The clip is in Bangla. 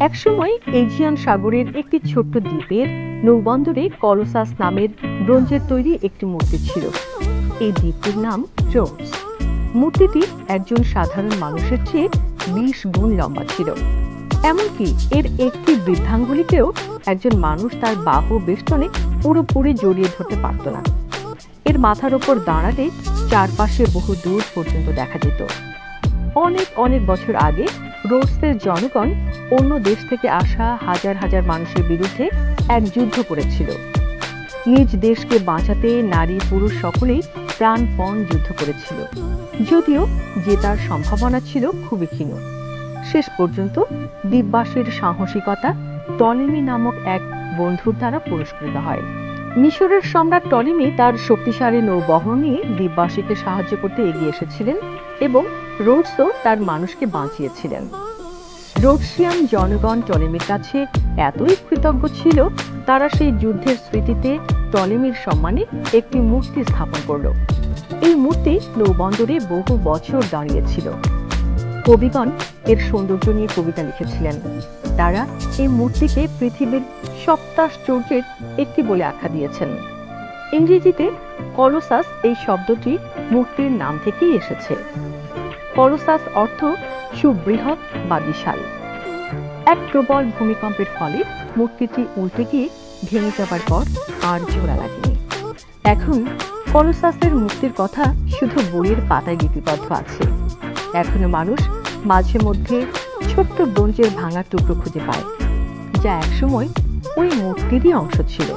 একসময় এজিয়ান সাগরের একটি ছোট্ট দ্বীপের নৌবন্দরে কলোসাস নামের ব্রোঞ্জের তৈরি একটি মূর্তি ছিল। এই দ্বীপটির নাম রোডস। মূর্তিটি একজন সাধারণ মানুষের চেয়ে 20 গুণ লম্বা ছিল। এমনকি এর একটি বৃদ্ধাঙ্গুলিকেও একজন মানুষ তার বাহু বেষ্টনে পুরোপুরি জড়িয়ে ধরতে পারত না। এর মাথার ওপর দাঁড়ালে চারপাশে বহু দূর পর্যন্ত দেখা যেত। অনেক অনেক বছর আগে রোডসের জনগণ অন্য দেশ থেকে আসা হাজার হাজার মানুষের বিরুদ্ধে এক যুদ্ধ করেছিল। নিজ দেশকে বাঁচাতে নারী পুরুষ সকলেই প্রাণপণ যুদ্ধ করেছিল, যদিও জেতার সম্ভাবনা ছিল খুবই ক্ষীণ। শেষ পর্যন্ত দ্বীপবাসীর সাহসিকতা টলেমি নামক এক বন্ধুর দ্বারা পুরস্কৃত হয়। মিশরের সম্রাট টলেমি তার শক্তিশালী নৌবহর নিয়ে দ্বীপবাসীকে সাহায্য করতে এগিয়ে এসেছিলেন এবং রোডসও তার মানুষকে বাঁচিয়েছিলেন। রোডসিয়ান জনগণ টলেমির কাছে এতই কৃতজ্ঞ ছিল, তারা সেই যুদ্ধের স্মৃতিতে টলেমির সম্মানে একটি মূর্তি স্থাপন করল। এই মূর্তি নৌবন্দরে বহু বছর দাঁড়িয়েছিল। কবিগণ এর সৌন্দর্য নিয়ে কবিতা লিখেছিলেন। তারা এই মূর্তিকে পৃথিবীর সপ্তাশ্চর্যের একটি বলে আখ্যা দিয়েছেন। ইংরেজিতে কলোসাস এই শব্দটি মূর্তির নাম থেকেই এসেছে। কলোসাস অর্থ সুবৃহৎ বা বিশাল। এক প্রবল ভূমিকম্পের ফলে মূর্তিটি উল্টে গিয়ে ভেঙে যাবার পর আর জোড়া লাগেনি। এখন কলোসাসের মূর্তির কথা শুধু বইয়ের পাতায় লিপিবদ্ধ আছে। এখনো মানুষ মাঝে মধ্যে ছোট্ট ব্রোঞ্জের ভাঙা টুকরো খুঁজে পায়, যা একসময় ওই মূর্তিরই অংশ ছিল।